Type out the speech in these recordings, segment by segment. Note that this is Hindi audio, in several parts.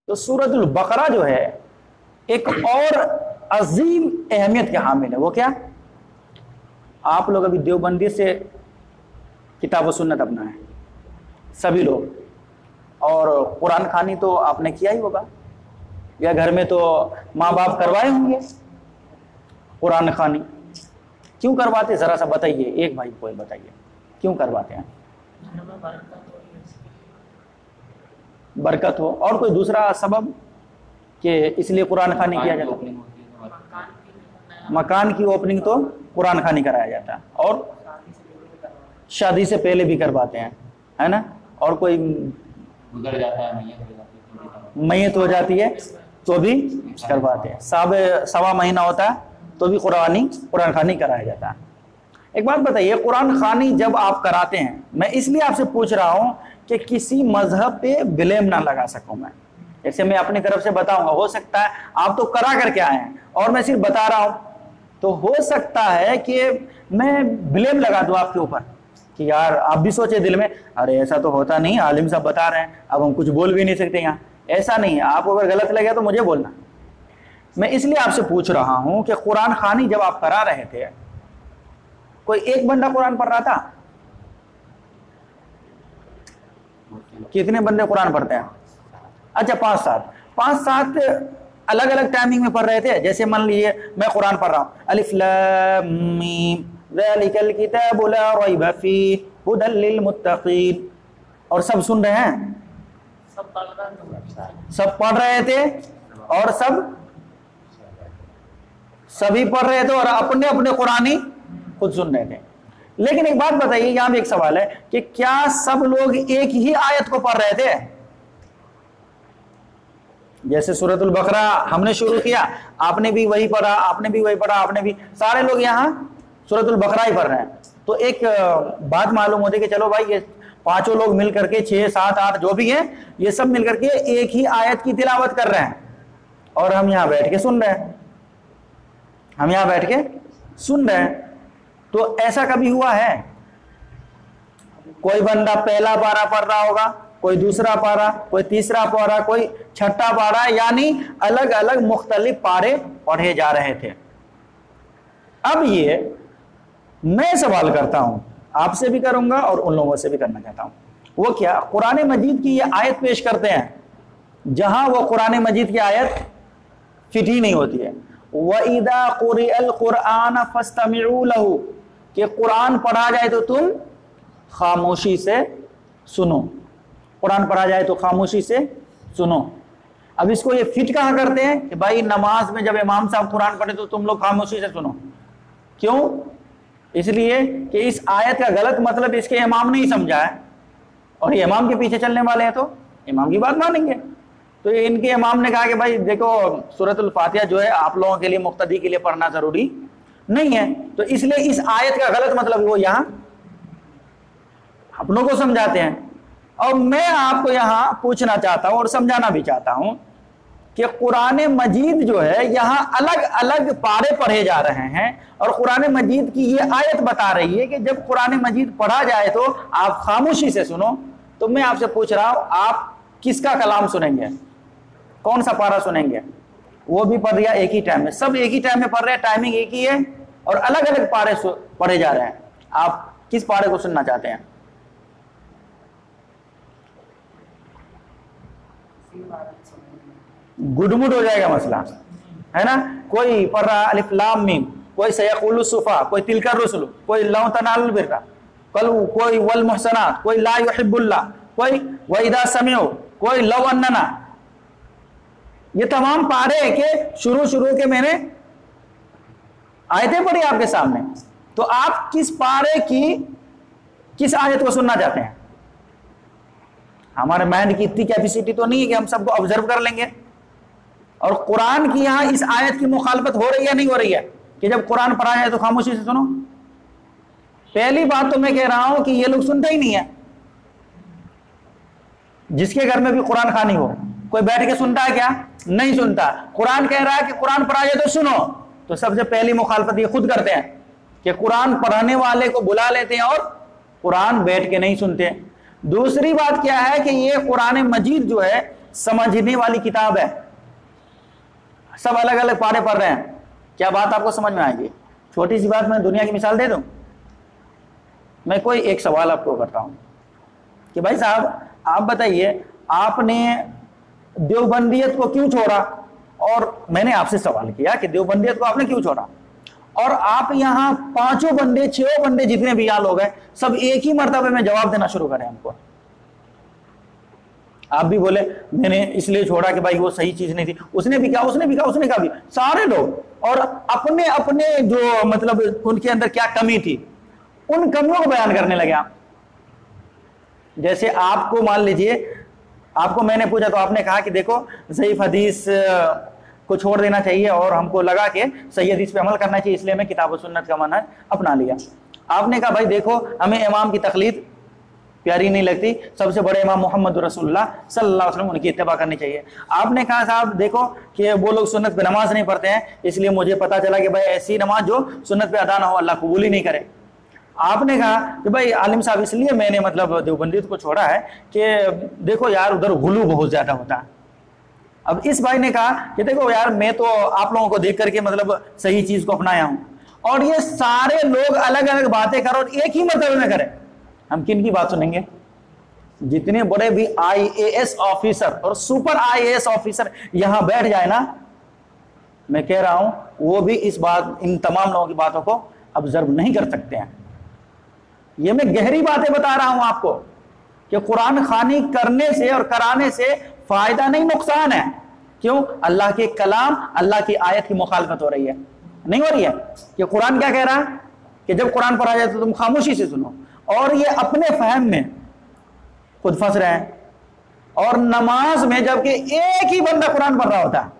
तो सूरतुल बकरा जो है एक और अजीम अहमियत के हामिल है। वो क्या? आप लोग अभी देवबंदी से किताब व सुन्नत अपनाएं सभी लोग, और कुरान खानी तो आपने किया ही होगा, या घर में तो माँ बाप करवाए होंगे कुरान खानी। क्यों करवाते जरा सा बताइए, एक भाई को बताइए क्यों करवाते हैं? बरकत हो, और कोई दूसरा सबब कि इसलिए कुरान खानी किया जाता है? मकान की ओपनिंग तो कुरान खानी कराया जाता है, और शादी से पहले भी करवाते हैं, है ना? और कोई गुजर जाता है, मैयत हो जाती है तो भी करवाते हैं। सवा महीना होता है तो भी कुरान खानी कराया जाता है। एक बात बताइए, कुरान खानी जब आप कराते हैं, मैं इसलिए आपसे पूछ रहा हूं कि किसी मजहब पे ब्लेम ना लगा सकूं मैं। जैसे मैं अपनी तरफ से बताऊंगा, हो सकता है आप तो करा करके आए हैं और मैं सिर्फ बता रहा हूं, तो हो सकता है कि मैं ब्लेम लगा दूं आपके ऊपर कि यार आप भी सोचे दिल में, अरे ऐसा तो होता नहीं, आलिम साहब बता रहे हैं, अब हम कुछ बोल भी नहीं सकते यहाँ। ऐसा नहीं है, आपको अगर गलत लगे तो मुझे बोलना। मैं इसलिए आपसे पूछ रहा हूं कि कुरान खानी जब आप करा रहे थे, कोई एक बंदा कुरान पढ़ रहा था? कितने बंदे कुरान पढ़ते हैं? अच्छा, 5-7 अलग अलग टाइमिंग में पढ़ रहे थे। जैसे मान लीजिए मैं कुरान पढ़ रहा हूं, अलिफ लाम मीम ज़ालिकल किताबु ला रैब फीहि हुदल लिल मुत्तकीन, और सब सुन रहे हैं, सब पढ़ रहे थे, और सभी पढ़ रहे थे और अपने अपने कुरानी खुद सुन रहे थे। लेकिन एक बात बताइए, यहां भी एक सवाल है कि क्या सब लोग एक ही आयत को पढ़ रहे थे? जैसे सूरतुल बकरा हमने शुरू किया, आपने भी वही पढ़ा, आपने भी वही पढ़ा, आपने भी, सारे लोग यहां सूरतुल बकरा ही पढ़ रहे हैं। तो एक बात मालूम होती है कि चलो भाई, ये पांचों लोग मिल करके, 6, 7, 8 जो भी हैं, ये सब मिल करके एक ही आयत की तिलावत कर रहे हैं, और हम यहां बैठ के सुन रहे हैं, हम यहां बैठ के सुन रहे हैं। तो ऐसा कभी हुआ है? कोई बंदा पहला पारा पढ़ रहा होगा, कोई दूसरा पारा, कोई तीसरा पारा, कोई छठा पारा, यानी अलग अलग मुख्तलिफ पारे पढ़े जा रहे थे। अब ये मैं सवाल करता हूं, आपसे भी करूंगा और उन लोगों से भी करना चाहता हूं। वो क्या? कुरान मजीद की ये आयत पेश करते हैं जहां वो कुरान मजीद की आयत फिट ही नहीं होती है। वइदा कुरिअल कुरआन फस्तमिउ लहू, कि कुरान पढ़ा जाए तो तुम खामोशी से सुनो, कुरान पढ़ा जाए तो खामोशी से सुनो। अब इसको ये फिट कहां करते हैं कि भाई नमाज में जब इमाम साहब कुरान पढ़े तो तुम लोग खामोशी से सुनो। क्यों? इसलिए कि इस आयत का गलत मतलब इसके इमाम ने ही समझा है, और ये इमाम के पीछे चलने वाले हैं तो इमाम की बात मानेंगे। तो इनके इमाम ने कहा कि भाई देखो, सूरतुल फातिहा जो है आप लोगों के लिए, मुक्तदी के लिए पढ़ना जरूरी नहीं है, तो इसलिए इस आयत का गलत मतलब वो यहां अपनों को समझाते हैं। और मैं आपको यहां पूछना चाहता हूं और समझाना भी चाहता हूं कि कुरान मजीद जो है यहां अलग अलग पारे पढ़े जा रहे हैं, और कुरान मजीद की ये आयत बता रही है कि जब कुरान मजीद पढ़ा जाए तो आप खामोशी से सुनो। तो मैं आपसे पूछ रहा हूं, आप किसका कलाम सुनेंगे? कौन सा पारा सुनेंगे? वो भी पढ़ रहा एक ही टाइम में, सब एक ही टाइम में पढ़ रहे हैं, टाइमिंग एक ही है, और अलग अलग पारे पढ़े जा रहे हैं। आप किस पारे को सुनना चाहते हैं? गुडमुड हो जाएगा मसला, है ना? कोई पढ़ रहा अलिफ लाम मीम, कोई सयक़ुलु सुफ़ा, कोई तिलका रुसुल, कोई लौ तनालुल बिर्रा, कोई वल मुहसनात, कोई ला युहिब्बुल्लाह, कोई वइदा समिउ, कोई लौ अन्नना। ये तमाम पारे के शुरू के मैंने आयतें पढ़ी आपके सामने। तो आप किस पारे की किस आयत को सुनना चाहते हैं? हमारे माइंड की इतनी कैपेसिटी तो नहीं है कि हम सबको ऑब्जर्व कर लेंगे। और कुरान की यहां इस आयत की मुखालफत हो रही है, नहीं हो रही है कि जब कुरान पढ़ा जाए तो खामोशी से सुनो? पहली बात तो मैं कह रहा हूं कि ये लोग सुनते ही नहीं है। जिसके घर में भी कुरान खानी हो, कोई बैठ के सुनता है क्या? नहीं सुनता। कुरान कह रहा है कि कुरान पढ़ा जाए तो सुनो, तो सबसे पहली मुखालफत ये खुद करते हैं कि कुरान पढ़ाने वाले को बुला लेते हैं और कुरान बैठ के नहीं सुनते। दूसरी बात क्या है कि ये कुरान मजीद जो है समझने वाली किताब है, सब अलग अलग पारे पढ़ रहे हैं, क्या बात आपको समझ में आएगी? छोटी सी बात मैं दुनिया की मिसाल दे दूं। मैं कोई एक सवाल आपको करता हूं कि भाई साहब आप बताइए, आपने देवबंदियत को क्यों छोड़ा? और मैंने आपसे सवाल किया कि देवबंदियत को आपने क्यों छोड़ा, और आप यहां पांचों बंदे, छह बंदे, जितने भी यहां लोग हैं, सब एक ही मर्तबे में जवाब देना शुरू करें हमको। आप भी बोले मैंने इसलिए छोड़ा कि भाई वो सही चीज नहीं थी, उसने भी कहा, उसने भी कहा, उसने कहा भी, सारे लोग, और अपने अपने जो मतलब उनके अंदर क्या कमी थी उन कमियों को बयान करने लगे आप। जैसे आपको मान लीजिए, आपको मैंने पूछा तो आपने कहा कि देखो ज़ईफ़ हदीस को छोड़ देना चाहिए और हमको लगा कि सही हदीस पे अमल करना चाहिए, इसलिए मैं किताब और सुन्नत का मनहज अपना लिया। आपने कहा भाई देखो हमें इमाम की तकलीद प्यारी नहीं लगती, सबसे बड़े इमाम मोहम्मद रसूलुल्लाह सल्लल्लाहु अलैहि वसल्लम, उनकी इत्तिबा करनी चाहिए। आपने कहा साहब देखो कि वो लोग सुन्नत पे नमाज नहीं पढ़ते हैं, इसलिए मुझे पता चला कि भाई ऐसी नमाज जो सुन्नत पे अदा ना हो अल्लाह कबूल ही नहीं करे। आपने कहा कि भाई आलिम साहब इसलिए मैंने मतलब देवबंदियत को छोड़ा है कि देखो यार उधर गुलू बहुत ज्यादा होता है। अब इस भाई ने कहा कि देखो यार मैं तो आप लोगों को देख करके मतलब सही चीज को अपनाया हूं, और ये सारे लोग अलग अलग बातें करो और एक ही मतलब में करें, हम किन की बात सुनेंगे? जितने बड़े भी IAS ऑफिसर और सुपर IAS ऑफिसर यहां बैठ जाए ना, मैं कह रहा हूं वो भी इस बात, इन तमाम लोगों की बातों को ऑब्जर्व नहीं कर सकते हैं। ये मैं गहरी बातें बता रहा हूं आपको कि कुरान खानी करने से और कराने से फायदा नहीं नुकसान है। क्यों? अल्लाह के कलाम, अल्लाह की आयत की मुखालफत हो रही है, नहीं हो रही है? कि कुरान क्या कह रहा है कि जब कुरान पढ़ा जाए तो तुम खामोशी से सुनो, और ये अपने फहम में खुद फंस रहे हैं। और नमाज में जबकि एक ही बंदा कुरान पढ़ रहा होता है,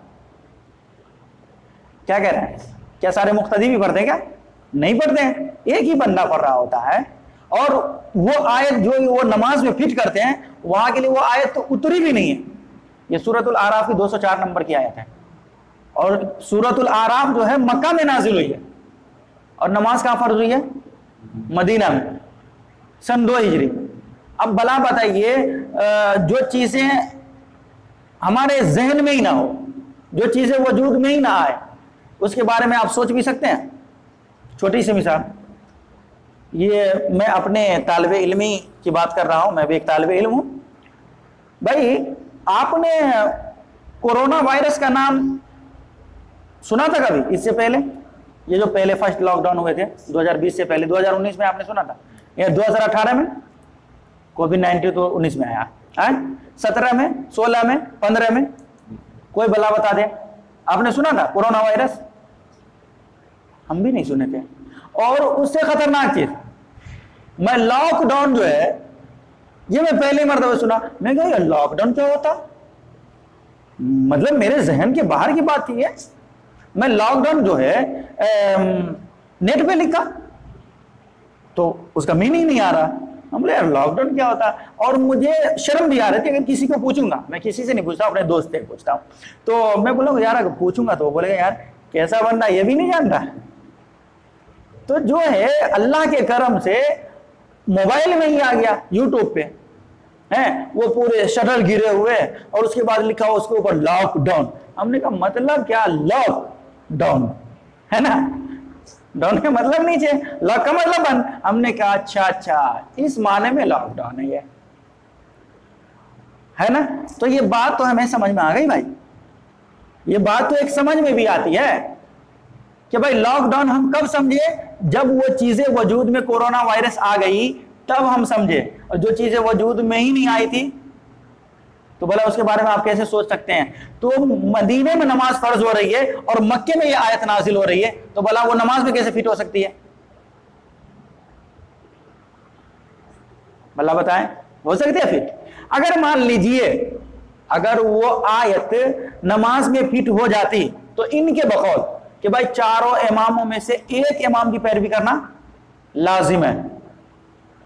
क्या कह रहे हैं? क्या सारे मुक्तदी भी पढ़ते हैं? क्या नहीं पढ़ते हैं? एक ही बंदा पढ़ रहा होता है, और वो आयत जो वो नमाज में फिट करते हैं वहां के लिए वो आयत तो उतरी भी नहीं है। ये सूरतुल आराफ की 204 नंबर की आयत है, और सूरतुल आराफ जो है मक्का में नाजिल हुई है, और नमाज कहां फर्ज हुई है? मदीना में, सन 2 हिजरी। अब भला बताइए, जो चीजें हमारे जहन में ही ना हो, जो चीजें वजूद में ही ना आए, उसके बारे में आप सोच भी सकते हैं? छोटी सी मिसाल, ये मैं अपने तालिबे इल्मी की बात कर रहा हूं, मैं भी एक तालिबे इल्म हूं। भाई आपने कोरोना वायरस का नाम सुना था कभी इससे पहले? ये जो पहले फर्स्ट लॉकडाउन हुए थे 2020 से पहले, 2019 में आपने सुना था? ये 2018 में कोविड-19 तो 19 में आया है, 17 में, 16 में, 15 में, कोई भला बता दे आपने सुना था कोरोना वायरस? हम भी नहीं सुने थे। और उससे खतरनाक चीज, मैं लॉकडाउन जो है ये मैं पहली मर्तबा सुना। मैं कहा लॉकडाउन क्या होता, मतलब मेरे जहन के बाहर की बात थी ये। मैं लॉकडाउन जो है नेट पे लिखा तो उसका मीनिंग नहीं आ रहा। हम बोले यार लॉकडाउन क्या होता, और मुझे शर्म भी आ रही थी। अगर किसी को पूछूंगा, मैं किसी से नहीं पूछता, अपने दोस्त से पूछता हूँ, तो मैं बोलूंगा यार अगर पूछूंगा तो बोलेगा यार कैसा बंदा, ये भी नहीं जानता। तो जो है अल्लाह के करम से मोबाइल में ही आ गया, यूट्यूब पे है वो पूरे शटर गिरे हुए, और उसके बाद लिखा हो उसके ऊपर लॉकडाउन। हमने कहा मतलब क्या लॉकडाउन है ना, डाउन का मतलब नीचे, लॉक का मतलब बंद। हमने कहा अच्छा इस माने में लॉकडाउन है ना। तो ये बात तो हमें समझ में आ गई भाई, ये बात तो एक समझ में भी आती है कि भाई लॉकडाउन हम कब समझे, जब वो चीजें वजूद में कोरोना वायरस आ गई तब हम समझे, और जो चीजें वजूद में ही नहीं आई थी तो भला उसके बारे में आप कैसे सोच सकते हैं। तो मदीने में नमाज फर्ज हो रही है और मक्के में ये आयत नाजिल हो रही है, तो भला वो नमाज में कैसे फिट हो सकती है? भला बताएं, हो सकती है फिट? अगर मान लीजिए अगर वो आयत नमाज में फिट हो जाती तो इनके बकौल कि भाई चारों इमामों में से एक इमाम की पैरवी करना लाजिम है।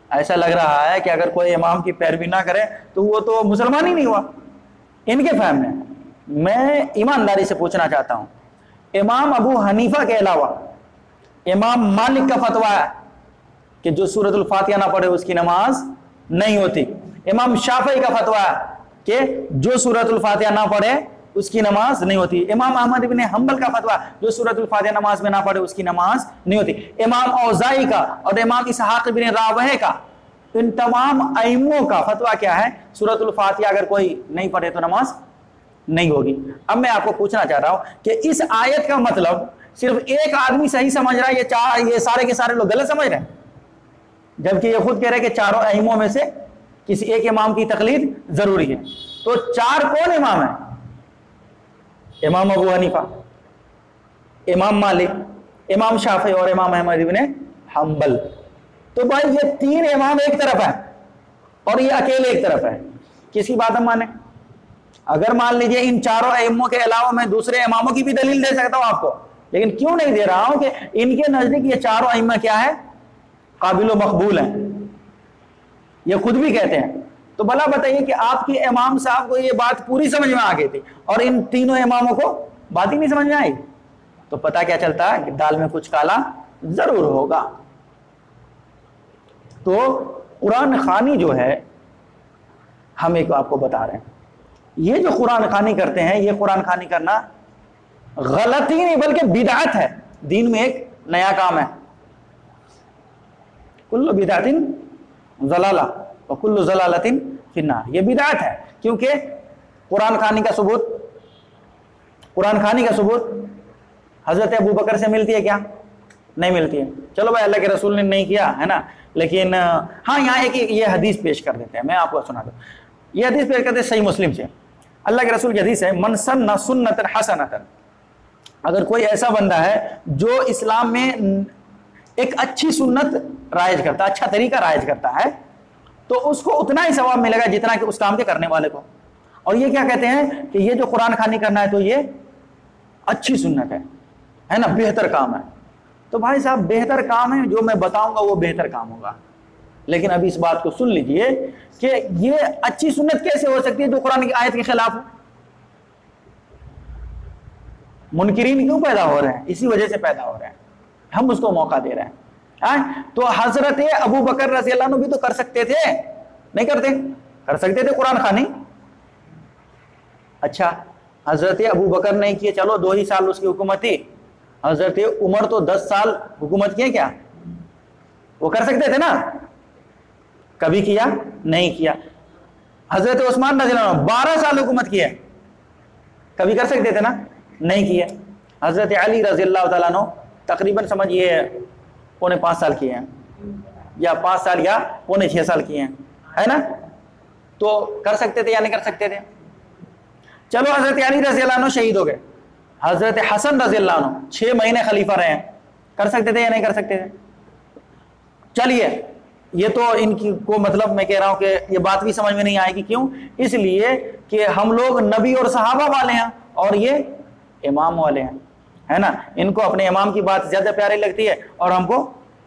ऐसा लग रहा है कि अगर कोई इमाम की पैरवी ना करे तो वो तो मुसलमान ही नहीं हुआ इनके फहम में। मैं ईमानदारी से पूछना चाहता हूं, इमाम अबू हनीफा के अलावा इमाम मालिक का फतवा है कि जो सूरतुल फातिहा ना पढ़े उसकी नमाज नहीं होती। इमाम शाफई का फतवा है कि जो सूरतुल फातिहा ना पढ़े उसकी नमाज नहीं होती। इमाम अहमद इब्न हंबल का फतवा, जो सूरतुल फातिहा नमाज में ना पढ़े उसकी नमाज नहीं होती। इमाम औज़ाई का और इमाम इसहाक इब्न रावह का, इन तमाम अइम्मों का फतवा क्या है, सूरतुल फातिहा अगर कोई नहीं पढ़े तो नमाज नहीं होगी। अब मैं आपको पूछना चाह रहा हूं कि इस आयत का मतलब सिर्फ एक आदमी सही समझ रहा है, ये सारे के सारे लोग गलत समझ रहे हैं? जबकि ये खुद कह रहे हैं कि चारों अइम्मों में से किसी एक इमाम की तकलीद जरूरी है। तो चार कौन इमाम है? इमाम अबू हनीफा, इमाम मालिक, इमाम शाफी और इमाम अहमद इब्न हंबल। तो भाई ये तीन इमाम एक तरफ है और ये अकेले एक तरफ है, किसकी बात हम माने? अगर मान लीजिए इन चारों अइम्मों के अलावा मैं दूसरे इमामों की भी दलील दे सकता हूं आपको, लेकिन क्यों नहीं दे रहा हूं कि इनके नजदीक ये चारों अइम्मा क्या है, काबिल व मकबूल हैं, ये खुद भी कहते हैं। तो भला बताइए कि आपके इमाम साहब को ये बात पूरी समझ में आ गई थी और इन तीनों इमामों को बात ही नहीं समझ में आई, तो पता क्या चलता है कि दाल में कुछ काला जरूर होगा। तो कुरान खानी जो है, हम एक आपको बता रहे हैं, ये जो कुरान खानी करते हैं, ये कुरान खानी करना गलती नहीं बल्कि बिदअत है। दीन में एक नया काम है। कुल्लु बिदअतिन ज़लाला और कुल्लु ज़लालतिन फिन्नार, ये बिदअत है। क्योंकि कुरान खानी का सबूत हजरत अबू बकर से मिलती है क्या? नहीं मिलती है। चलो भाई, अल्लाह के रसूल ने नहीं किया है ना, लेकिन हाँ यहाँ एक ये हदीस पेश कर देते हैं, मैं आपको सुना दूं। ये हदीस पेश करते हैं सही मुस्लिम से, अल्लाह के रसूल की हदीस है, मन सन्ना सुन्नतन हसनतन, अगर कोई ऐसा बंदा है जो इस्लाम में एक अच्छी सुन्नत राइज करता है, अच्छा तरीका राइज करता है, तो उसको उतना ही सवाब मिलेगा जितना कि उस काम के करने वाले को। और ये क्या कहते हैं कि ये जो कुरान खानी करना है तो ये अच्छी सुन्नत है ना, बेहतर काम है। तो भाई साहब, बेहतर काम है, जो मैं बताऊंगा वो बेहतर काम होगा। लेकिन अभी इस बात को सुन लीजिए कि ये अच्छी सुन्नत कैसे हो सकती है जो कुरान की आयत के खिलाफ हो? मुनकिरीन क्यों पैदा हो रहे हैं? इसी वजह से पैदा हो रहे हैं, हम उसको मौका दे रहे हैं। तो हजरत अबू बकर रज़ी अल्लाह अन्हु भी तो कर सकते थे, नहीं करते? कर सकते थे कुरान खानी। अच्छा, हजरत अबू बकर नहीं किए, चलो 2 ही साल उसकी हुकूमत थी। हजरत उमर तो 10 साल हुकूमत किए, क्या वो कर सकते थे ना? कभी किया? नहीं किया। हजरत उस्मान रज़ी अल्लाह अन्हु 12 साल हुकूमत किए, कभी कर सकते थे ना? नहीं किए। हजरत अली रज़ी अल्लाह तआला अन्हु तकरीबन समझिए 4.5 साल किए हैं, या 5 साल या 6.25 साल किए हैं, है ना? तो कर सकते थे या नहीं कर सकते थे? चलो, हजरत अली रज़ी अल्लाह अन्हु शहीद हो गए, हजरत हसन रज़ी अल्लाह अन्हु 6 महीने खलीफा रहे हैं, कर सकते थे या नहीं कर सकते थे? चलिए, ये तो इनकी को मतलब मैं कह रहा हूं कि ये बात भी समझ में नहीं आएगी। क्यों? इसलिए कि हम लोग नबी और सहाबा वाले हैं और ये इमाम वाले हैं, है ना? इनको अपने इमाम की बात ज्यादा प्यारी लगती है और हमको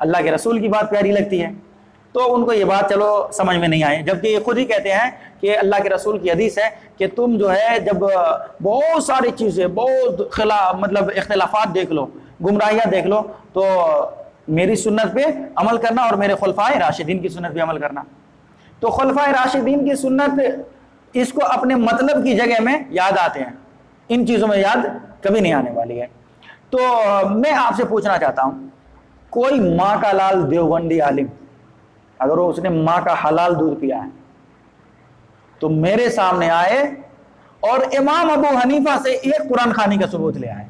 अल्लाह के रसूल की बात प्यारी लगती है। तो उनको ये बात चलो समझ में नहीं आई, जबकि ये खुद ही कहते हैं कि अल्लाह के रसूल की हदीस है कि तुम जो है जब बहुत सारी चीजें, बहुत मतलब इख्तिलाफात देख लो, गुमराहियां देख लो, तो मेरी सुन्नत पे अमल करना और मेरे खुलफाए राशिदीन की सुन्नत पे अमल करना। तो खुलफाए राशिदीन की सुन्नत, इसको अपने मतलब की जगह में याद आते हैं, इन चीजों में याद कभी नहीं आने वाली है। तो मैं आपसे पूछना चाहता हूं, कोई माँ का लाल देवबंदी आलिम अगर वो उसने माँ का हलाल दूध पिया है तो मेरे सामने आए और इमाम अबू हनीफा से एक कुरान खानी का सबूत ले आए।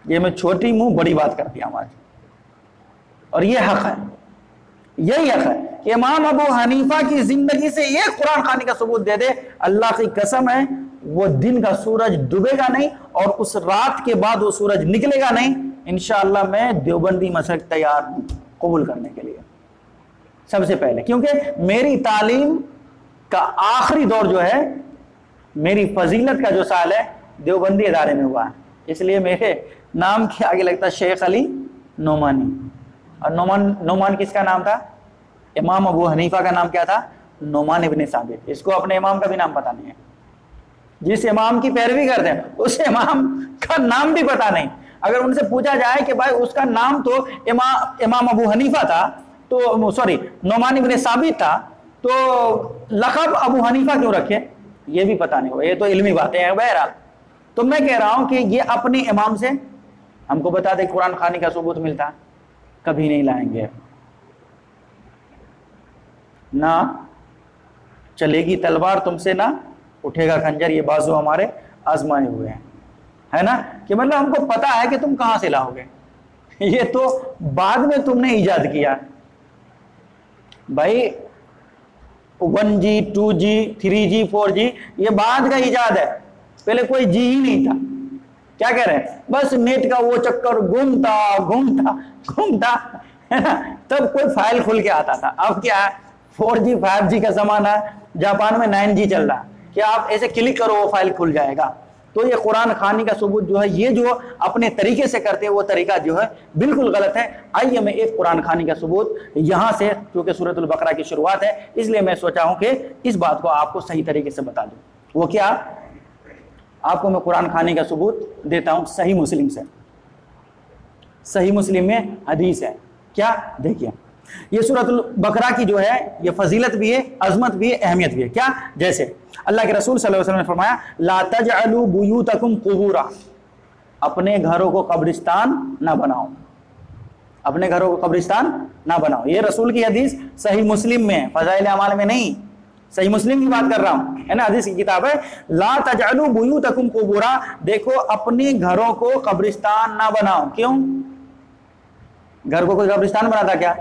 ये मैं छोटी मुंह बड़ी बात कर दिया आज, और ये हक है, यही हक है कि इमाम अबू हनीफा की जिंदगी से एक कुरान खानी का सबूत दे दे। अल्लाह की कसम है, वो दिन का सूरज डूबेगा नहीं और उस रात के बाद वो सूरज निकलेगा नहीं। इंशाअल्लाह मैं देवबंदी मसलक तैयार हूं कबूल करने के लिए, सबसे पहले, क्योंकि मेरी तालीम का आखिरी दौर जो है, मेरी फजीलत का जो साल है, देवबंदी इदारे में हुआ है। इसलिए मेरे नाम के आगे लगता शेख अली नोमानी। और नोमान किसका नाम था? इमाम अबू हनीफा का नाम क्या था? नोमान इब्न साबित। इसको अपने इमाम का भी नाम पता नहीं है। जिस इमाम की पैरवी करते हैं उस इमाम का नाम भी पता नहीं। अगर उनसे पूछा जाए कि भाई उसका नाम तो इमाम अबू हनीफा था, तो सॉरी नोमान इब्न साबित था, तो लक़ब अबू हनीफा क्यों रखे, ये भी पता नहीं हो, ये तो इल्मी बातें हैं। बहरहाल तो मैं कह रहा हूं कि ये अपने इमाम से हमको बता दे कुरान खाने का सबूत मिलता, कभी नहीं लाएंगे। ना चलेगी तलवार तुमसे, ना उठेगा खंजर, ये बाजू हमारे आजमाए हुए हैं, है ना। कि मतलब हमको पता है कि तुम कहां से लाओगे, ये तो बाद में तुमने इजाद किया भाई। 1G 2G 3G 4G ये बाद का इजाद है, पहले कोई जी ही नहीं था। क्या कह रहे हैं, बस नेट का वो चक्कर घूमता घूमता घूमता, है ना, तब कोई फाइल खुल के आता था। अब क्या है, 4G 5G का जमाना, जापान में 9G चल रहा, कि आप ऐसे क्लिक करो वो फाइल खुल जाएगा। तो ये कुरान खानी का सबूत जो है, ये जो अपने तरीके से करते हैं वो तरीका जो है बिल्कुल गलत है। आइए मैं एक कुरान खानी का सबूत यहां से, क्योंकि सूरतुल बकरा की शुरुआत है इसलिए मैं सोचा हूं कि इस बात को आपको सही तरीके से बता दूं। वो क्या, आपको मैं कुरान खानी का सबूत देता हूं सही मुस्लिम से। सही मुस्लिम में हदीस है, क्या देखिए, ये सूरतुल बकरा की जो है ये फजीलत भी है, अजमत भी है, अहमियत भी है। क्या, जैसे अल्लाह के रसूल सल्लल्लाहु अलैहि वसल्लम ने फरमाया, ला तजअलू बुयूतकुम कुबूरा, अपने घरों को कब्रिस्तान ना बनाओ, अपने घरों को कब्रिस्तान ना बनाओ। ये रसूल की हदीस सही मुस्लिम में, फजाइल अमाल में नहीं, सही मुस्लिम की बात कर रहा हूं, है ना, हदीस की किताब है। ला तजअलू बुयूतकुम कुबूरा, देखो अपने घरों को कब्रिस्तान ना बनाओ। क्यों, घर को कोई कब्रिस्तान बनाता क्या?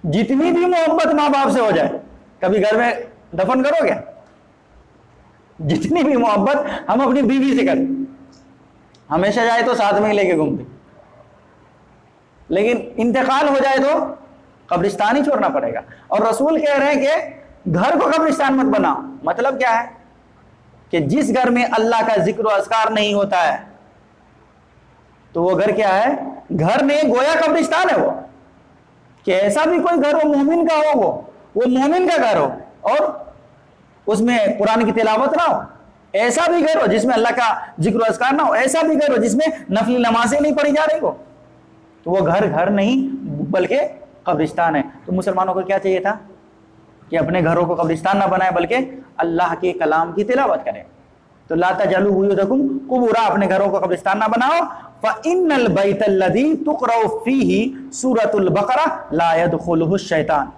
जितनी भी मोहब्बत माँ बाप से हो जाए, कभी घर में दफन करोगे? जितनी भी मोहब्बत हम अपनी बीवी से करें, हमेशा जाए तो साथ में ही लेके घूमते, लेकिन इंतकाल हो जाए तो कब्रिस्तान ही छोड़ना पड़ेगा। और रसूल कह रहे हैं कि घर को कब्रिस्तान मत बनाओ। मतलब क्या है कि जिस घर में अल्लाह का जिक्र अज़कार नहीं होता है तो वो घर क्या है, घर नहीं, गोया कब्रिस्तान है वो। कि ऐसा भी कोई घर हो मोमिन का हो, वो मोमिन का घर हो और उसमें कुरान की तिलावत ना हो। ऐसा भी घर हो जिसमें अल्लाह का जिक्र अज़कार ना हो। ऐसा भी घर हो जिसमें नफली नमाजें नहीं पढ़ी जा रही हो। तो वो घर घर नहीं बल्कि कब्रिस्तान है। तो मुसलमानों को क्या चाहिए था कि अपने घरों को कब्रिस्तान ना बनाए बल्कि अल्लाह के कलाम की तिलावत करें। तो ला तजअलू बुयूतकुम कुबूरा, अपने घरों को कब्रिस्तान ना बनाओ। फ़इन्नल बैतल्लज़ी तुक़रअ फ़ीही सूरतुल बकरा ला यदख़ुलुहु शैतान।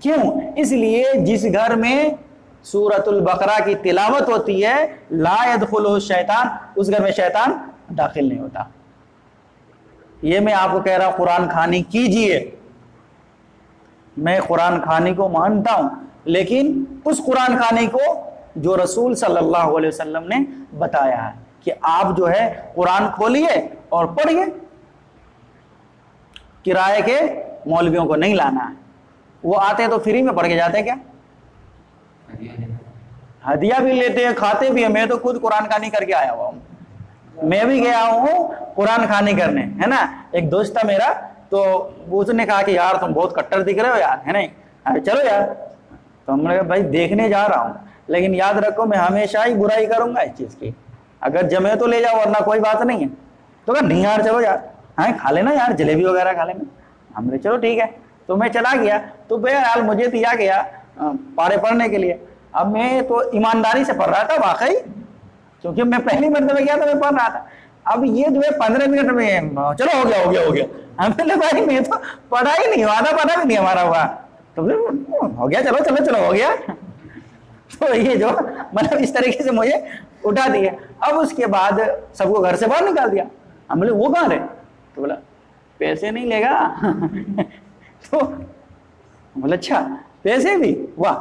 क्यों? इसलिए जिस घर में सूरतुल बकरा की तिलावत होती है, ला यदख़ुलुहु शैतान, उस घर में शैतान दाखिल नहीं होता। ये मैं आपको कह रहा हूं, कुरान खानी कीजिए। मैं कुरान खानी को मानता हूं, लेकिन उस कुरान खानी को जो रसूल सल्लल्लाहु अलैहि वसल्लम ने बताया है कि आप जो है कुरान खोलिए और पढ़िए। किराए के मौलवियों को नहीं लाना है, वो आते हैं तो फ्री में पढ़ के जाते हैं। क्या हदिया भी लेते हैं, खाते भी हैं। मैं तो खुद कुरान खानी करके आया हुआ हूं। मैं भी गया हूं कुरान खानी करने, है ना। एक दोस्त था मेरा, तो उसने कहा कि यार तुम बहुत कट्टर दिख रहे हो यार, है नहीं, अरे चलो यार। तो हमने कहा भाई देखने जा रहा हूं, लेकिन याद रखो मैं हमेशा ही बुराई करूंगा इस चीज की। अगर जमे तो ले जाओ वरना कोई बात नहीं है। तो कहा नहीं यार चलो यार, हाँ खा लेना यार, जलेबी वगैरह खा लेना। हमने चलो ठीक है। तो मैं चला गया, तो बहरहाल मुझे दिया गया पारे पढ़ने के लिए। अब मैं तो ईमानदारी से पढ़ रहा था वाकई, क्योंकि मैं पहली मरतबा गया था, मैं पढ़ रहा था। अब ये जो है 15 मिनट में चलो हो गया। हमने भाई मैं तो पढ़ा ही नहीं, आधा पढ़ा भी नहीं हमारा हुआ। तो फिर हो गया, चलो हो गया। तो ये जो मतलब इस तरीके से मुझे उठा दिया। अब उसके बाद सबको घर से बाहर निकाल दिया। हम बोले वो कहाँ रहे? तो बोला पैसे नहीं लेगा। तो बोले अच्छा पैसे भी, वाह।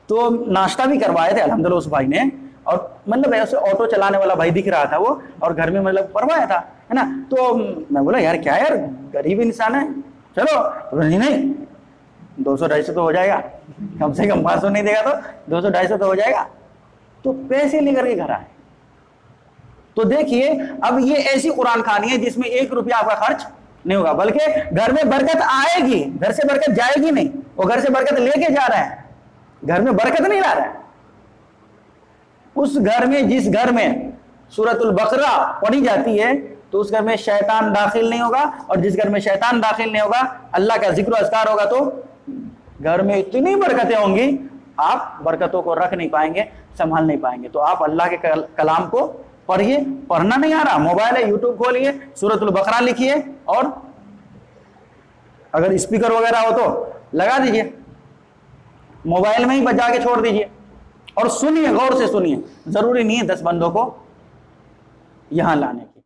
तो नाश्ता भी करवाए थे अल्हम्दुलिल्लाह उस भाई ने, और मतलब ऐसे ऑटो चलाने वाला भाई दिख रहा था वो, और घर में मतलब करवाया था, है ना। तो मैं बोला यार क्या यार, गरीब इंसान है, चलो। तो नहीं 200-250 तो हो जाएगा, कम से कम 500 नहीं देगा तो 200-250 तो हो जाएगा। तो पैसे लेकर के घर आए। तो देखिए अब ये ऐसी कुरान खानी है जिसमें 1 रुपया आपका खर्च नहीं होगा, बल्कि घर में बरकत आएगी, घर से बरकत जाएगी नहीं। वो घर से बरकत लेके जा रहे हैं, घर में बरकत नहीं ला रहे हैं। उस घर में, जिस घर में सूरतुल बकरा पढ़ी जाती है, तो उस घर में शैतान दाखिल नहीं होगा, और जिस घर में शैतान दाखिल नहीं होगा, अल्लाह का जिक्र अज़कार होगा तो घर में इतनी बरकतें होंगी, आप बरकतों को रख नहीं पाएंगे, संभाल नहीं पाएंगे। तो आप अल्लाह के कलाम को पढ़िए। पढ़ना नहीं आ रहा, मोबाइल है, यूट्यूब खोलिए, सूरतुल बकरा लिखिए, और अगर स्पीकर वगैरह हो तो लगा दीजिए, मोबाइल में ही बजा के छोड़ दीजिए और सुनिए, गौर से सुनिए। जरूरी नहीं है 10 बंदों को यहां लाने की।